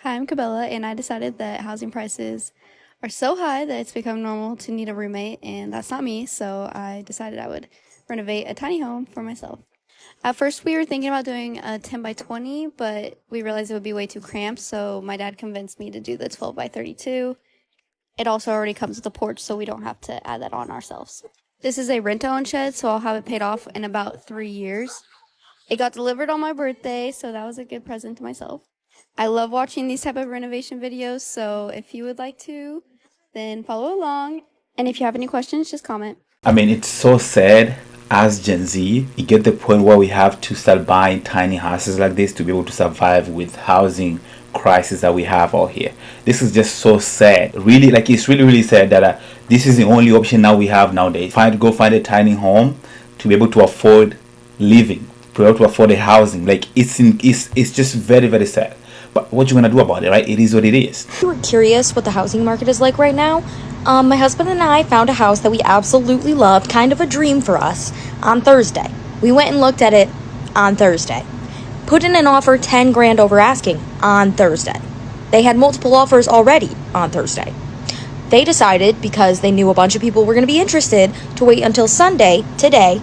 Hi, I'm Cabela, and I decided that housing prices are so high that it's become normal to need a roommate, and that's not me, so I decided I would renovate a tiny home for myself. At first, we were thinking about doing a 10 by 20, but we realized it would be way too cramped, so my dad convinced me to do the 12 by 32. It also already comes with a porch, so we don't have to add that on ourselves. This is a rent-own shed, so I'll have it paid off in about 3 years. It got delivered on my birthday, so that was a good present to myself. I love watching these type of renovation videos, so if you would like to, then follow along. And if you have any questions, just comment. I mean, it's so sad as Gen Z. You get the point where we have to start buying tiny houses like this to be able to survive with housing crisis that we have out here. This is just so sad. Really, like it's really sad that this is the only option now we have nowadays. Go find a tiny home to be able to afford living, to be able to afford the housing. Like it's just very sad. But what you gonna do about it, right? It is what it is. You were curious what the housing market is like right now? My husband and I found a house that we absolutely loved, kind of a dream for us, on Thursday. We went and looked at it on Thursday. Put in an offer 10 grand over asking on Thursday. They had multiple offers already on Thursday. They decided, because they knew a bunch of people were going to be interested, to wait until Sunday, today,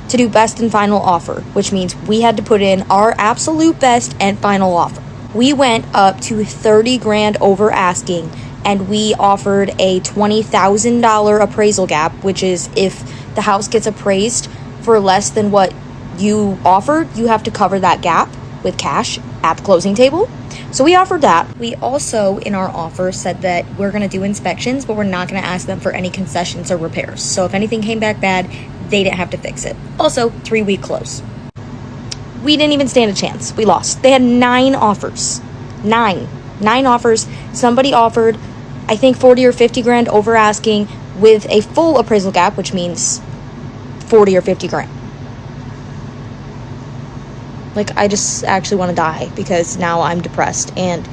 to do best and final offer, which means we had to put in our absolute best and final offer. We went up to 30 grand over asking, and we offered a $20,000 appraisal gap, which is if the house gets appraised for less than what you offered, you have to cover that gap with cash at the closing table. So we offered that. We also, in our offer, said that we're going to do inspections, but we're not going to ask them for any concessions or repairs. So if anything came back bad, they didn't have to fix it. Also, 3-week close. We didn't even stand a chance. We lost. They had 9 offers. Nine offers. Somebody offered, I think, 40 or 50 grand over asking with a full appraisal gap, which means 40 or 50 grand. Like, I just actually want to die because now I'm depressed, and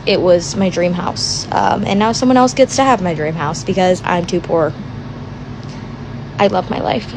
it was my dream house. And now someone else gets to have my dream house because I'm too poor. I love my life.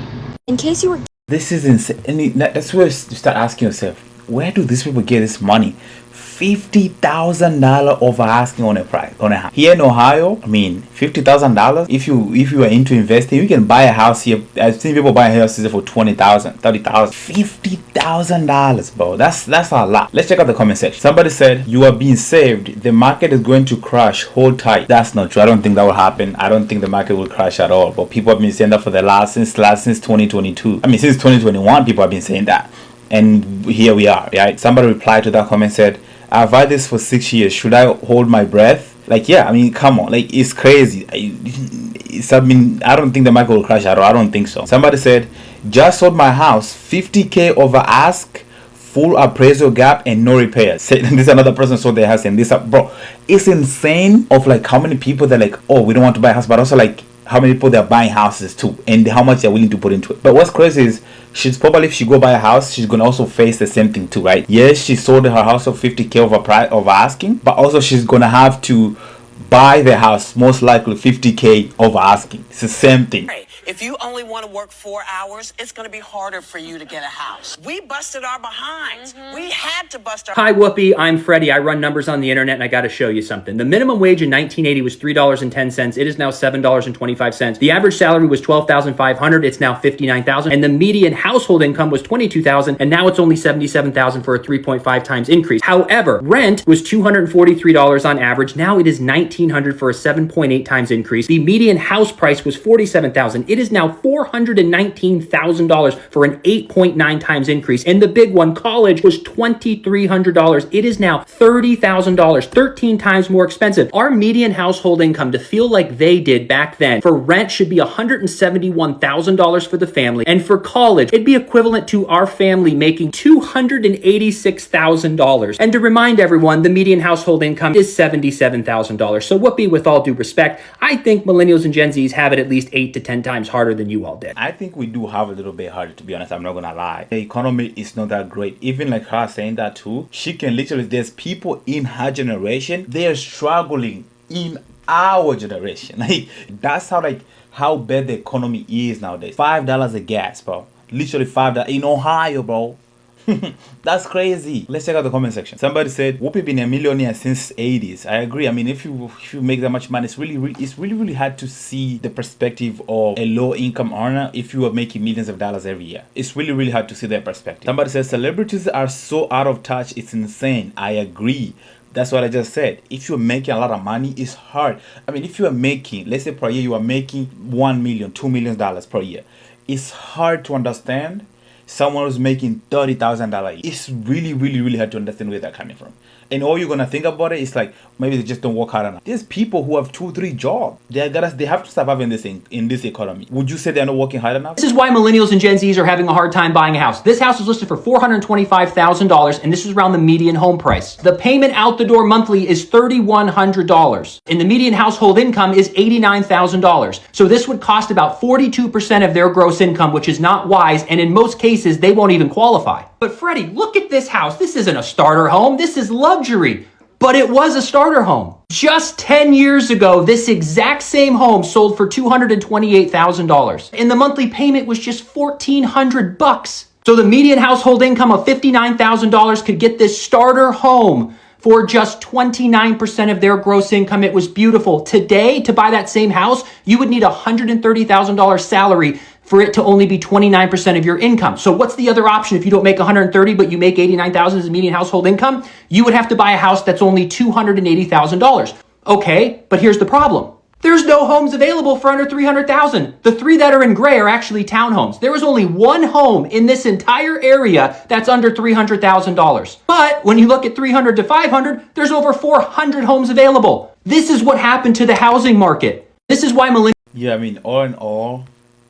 In case you were... This is insane. And that's where you start asking yourself, where do these people get this money? $50,000 over asking on a price on a house here in Ohio. I mean, $50,000. If you are into investing, you can buy a house here. I've seen people buy houses for $20,000, $30,000, $50,000, bro. That's a lot. Let's check out the comment section. Somebody said you are being saved. The market is going to crash. Hold tight. That's not true. I don't think that will happen. I don't think the market will crash at all. But people have been saying that for the since 2022. I mean, since 2021, people have been saying that. And here we are, right? Somebody replied to that comment, said, I've had this for 6 years. Should I hold my breath? Like, yeah, I mean, come on. Like, it's crazy. I don't think the market will crash at all. I don't think so. Somebody said, just sold my house, 50K over ask, full appraisal gap, and no repairs. This another person sold their house, and bro, it's insane of like how many people they're like, oh, we don't want to buy a house, but also like how many people they're buying houses too, and how much they're willing to put into it. But what's crazy is she's probably, if she go buy a house, she's gonna also face the same thing too, right? Yes, she sold her house for 50K over asking, but also she's gonna have to buy the house most likely 50K over asking. It's the same thing. If you only want to work 4 hours, it's going to be harder for you to get a house. We busted our behinds. We had to bust our... Hi, Whoopi. I'm Freddie. I run numbers on the internet, and I got to show you something. The minimum wage in 1980 was $3.10. It is now $7.25. The average salary was $12,500. It's now $59,000. And the median household income was $22,000, and now it's only $77,000 for a 3.5 times increase. However, rent was $243 on average. Now it is $1,900 for a 7.8 times increase. The median house price was $47,000. It is now $419,000 for an 8.9 times increase. And the big one, college, was $2,300. It is now $30,000, 13 times more expensive. Our median household income, to feel like they did back then, for rent should be $171,000 for the family. And for college, it'd be equivalent to our family making $286,000. And to remind everyone, the median household income is $77,000. So Whoopi, with all due respect, I think millennials and Gen Zs have it at least 8 to 10 times harder than you all did. I think we do have a little bit harder, to be honest. I'm not gonna lie. The economy is not that great. Even like her saying that too, she can literally, there's people in her generation, they are struggling in our generation. Like, that's how bad the economy is nowadays. $5 a gas, bro. Literally $5 in Ohio, bro. That's crazy. Let's check out the comment section. Somebody said, Whoopi been a millionaire since 80s. I agree. I mean, if you make that much money, it's really hard to see the perspective of a low income earner if you are making millions of dollars every year. It's really hard to see that perspective. Somebody says celebrities are so out of touch, it's insane. I agree. That's what I just said. If you're making a lot of money, it's hard. I mean, if you are making, let's say per year, you are making $1 million, $2 million per year. It's hard to understand someone who's making $30,000. It's really hard to understand where they're coming from. And all you're gonna think about it is like maybe they just don't work hard enough. There's people who have 2-3 jobs. They have to survive in this economy. Would you say they're not working hard enough? This is why millennials and Gen Zs are having a hard time buying a house. This house is listed for $425,000, and this is around the median home price. The payment out the door monthly is $3,100, and the median household income is $89,000. So this would cost about 42% of their gross income, which is not wise, and in most cases, they won't even qualify. But Freddie, look at this house. This isn't a starter home. This is luxury. But it was a starter home. Just 10 years ago, this exact same home sold for $228,000. And the monthly payment was just $1,400. So the median household income of $59,000 could get this starter home for just 29% of their gross income. It was beautiful. Today, to buy that same house, you would need a $130,000 salary for it to only be 29% of your income. So what's the other option if you don't make 130 but you make 89,000 as a median household income? You would have to buy a house that's only $280,000. Okay, but here's the problem. There's no homes available for under 300,000. The 3 that are in gray are actually townhomes. There is only one home in this entire area that's under $300,000. But when you look at 300 to 500, there's over 400 homes available. This is what happened to the housing market. This is why millennials... Yeah, I mean, all in all,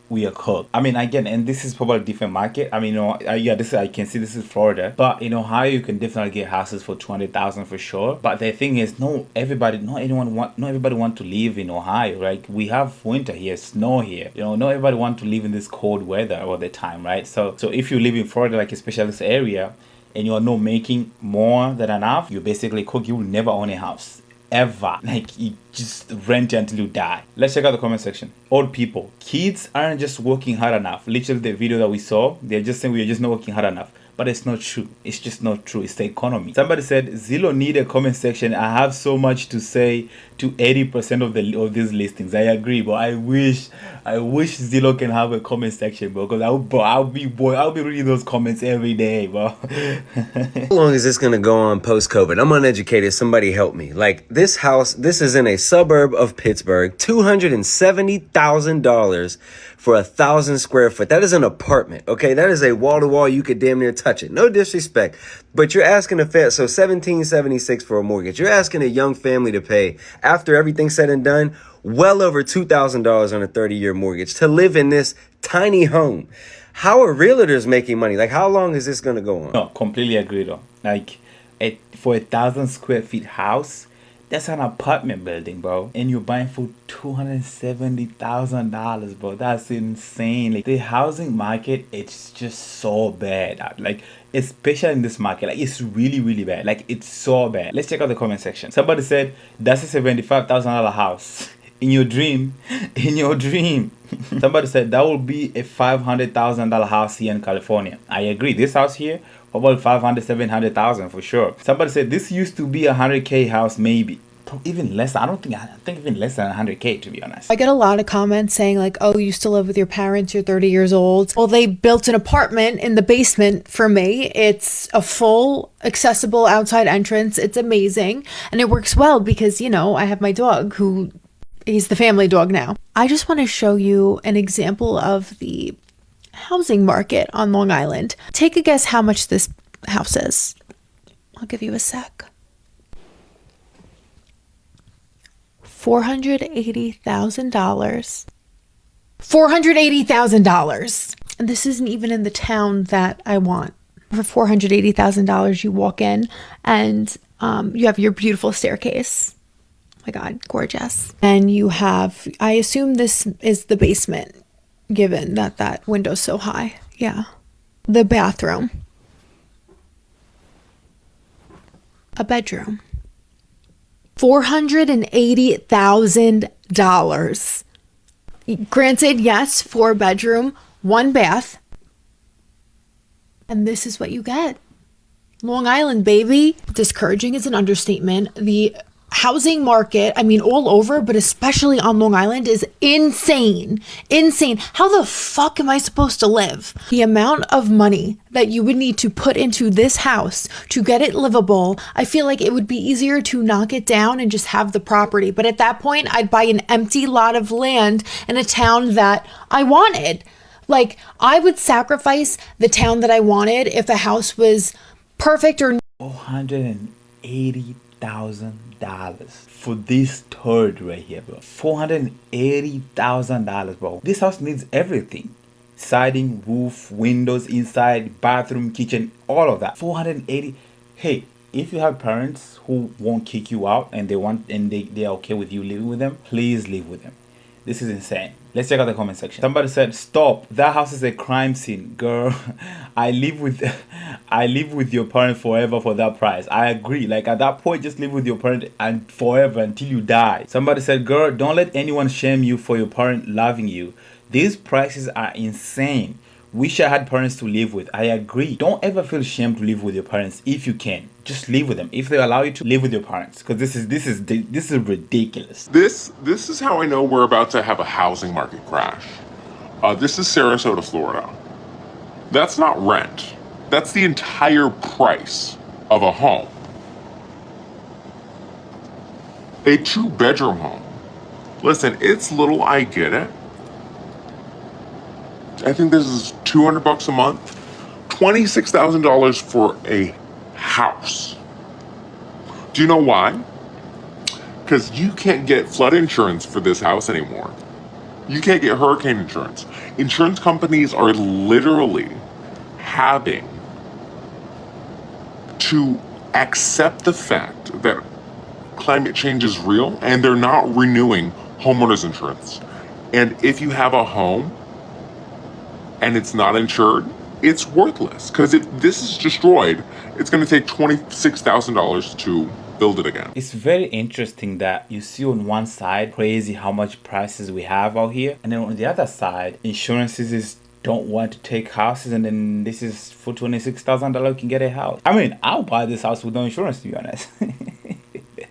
we are cooked. I mean, again, and this is probably a different market. I mean, I can see this is Florida, but in Ohio, you can definitely get houses for $200,000 for sure. But the thing is, not everybody want to live in Ohio, right? We have winter here, snow here. Not everybody want to live in this cold weather all the time, right? So if you live in Florida, like especially this area, and you are not making more than enough, you basically cook. You will never own a house. Ever. Like, you just rent it until you die. Let's check out the comment section. Old people. Kids aren't just working hard enough. Literally, the video that we saw, they're just saying we're just not working hard enough. But it's not true. It's just not true. It's the economy. Somebody said, Zillow need a comment section. I have so much to say to 80% of these listings. I agree, but I wish Zillow can have a comment section, bro. Because I'll be reading those comments every day, bro. How long is this gonna go on post-COVID? I'm uneducated. Somebody help me. Like, this house, this is in a suburb of Pittsburgh. $270,000 for 1,000 square foot. That is an apartment, okay? That is a wall-to-wall. You could damn near touch it. No disrespect, but you're asking so $1,776 for a mortgage. You're asking a young family to pay, after everything's said and done, well over $2,000 on a 30-year mortgage to live in this tiny home. How are realtors making money? Like, how long is this going to go on? No, completely agree though. Like, for 1,000 square feet house, that's an apartment building, bro. And you're buying for $270,000, bro. That's insane. Like, the housing market, it's just so bad. Like, especially in this market, like, it's really bad. Like, it's so bad. Let's check out the comment section. Somebody said, that's a $75,000 house. In your dream. Somebody said that will be a $500,000 house here in California. I agree. This house here, about 500, 700,000 for sure. Somebody said this used to be a 100K house, maybe. Even less. I think even less than 100K, to be honest. I get a lot of comments saying like, oh, you still live with your parents, you're 30 years old. Well, they built an apartment in the basement for me. It's a full accessible outside entrance. It's amazing. And it works well because, I have my dog he's the family dog now. I just want to show you an example of the housing market on Long Island. Take a guess how much this house is. I'll give you a sec. $480,000. $480,000. And this isn't even in the town that I want. For $480,000, you walk in and you have your beautiful staircase. Oh my God, gorgeous. And you have, I assume this is the basement, given that window's so high. Yeah. The bathroom. A bedroom. $480,000. Granted, yes, 4 bedroom, 1 bath. And this is what you get. Long Island, baby. Discouraging is an understatement. The housing market, I mean, all over, but especially on Long Island, is insane. Insane. How the fuck am I supposed to live? The amount of money that you would need to put into this house to get it livable, I feel like it would be easier to knock it down and just have the property. But at that point, I'd buy an empty lot of land in a town that I wanted. Like, I would sacrifice the town that I wanted if a house was perfect or $480,000 for this third right here, bro. $480,000, bro. This house needs everything: siding, roof, windows, inside, bathroom, kitchen, all of that. 480. Hey, if you have parents who won't kick you out and they're okay with you living with them, please live with them. This is insane. Let's check out the comment section. Somebody said, "Stop! That house is a crime scene, girl. I live with your parent forever for that price." I agree. Like, at that point, just live with your parent and forever until you die. Somebody said, "Girl, don't let anyone shame you for your parent loving you. These prices are insane. Wish I had parents to live with." I agree. Don't ever feel ashamed to live with your parents if you can. Just live with them. If they allow you to, live with your parents, because this is ridiculous. This is how I know we're about to have a housing market crash. This is Sarasota, Florida. That's not rent. That's the entire price of a home. A 2-bedroom home. Listen, it's little, I get it. I think this is $200 a month. $26,000 for a house. Do you know why? Because you can't get flood insurance for this house anymore. You can't get hurricane insurance. Insurance companies are literally having to accept the fact that climate change is real, and they're not renewing homeowners insurance. And if you have a home and it's not insured, it's worthless. Because if this is destroyed, it's going to take $26,000 to build it again. It's very interesting that you see on one side crazy how much prices we have out here, and then on the other side, insurances is don't want to take houses, and then this is for $26,000 you can get a house. I mean, I'll buy this house with no insurance, to be honest.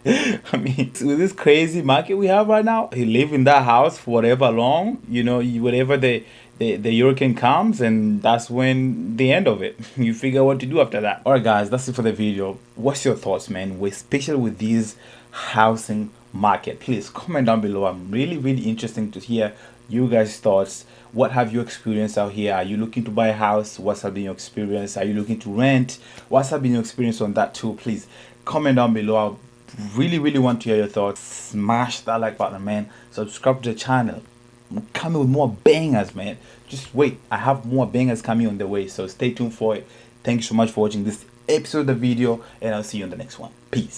I mean, with this crazy market we have right now, you live in that house for whatever long, whatever the hurricane comes, and that's when the end of it. You figure what to do after that. Alright guys, that's it for the video. What's your thoughts, man? Especially with these housing market, please comment down below. I'm really interested to hear you guys' thoughts. What have you experienced out here? Are you looking to buy a house? What's been your experience? Are you looking to rent? What's been your experience on that too? Please comment down below. I really want to hear your thoughts. Smash that like button, man. Subscribe to the channel. I'm coming with more bangers, man. Just wait, I have more bangers coming on the way, so stay tuned for it. Thank you so much for watching this episode of the video, and I'll see you in the next one. Peace.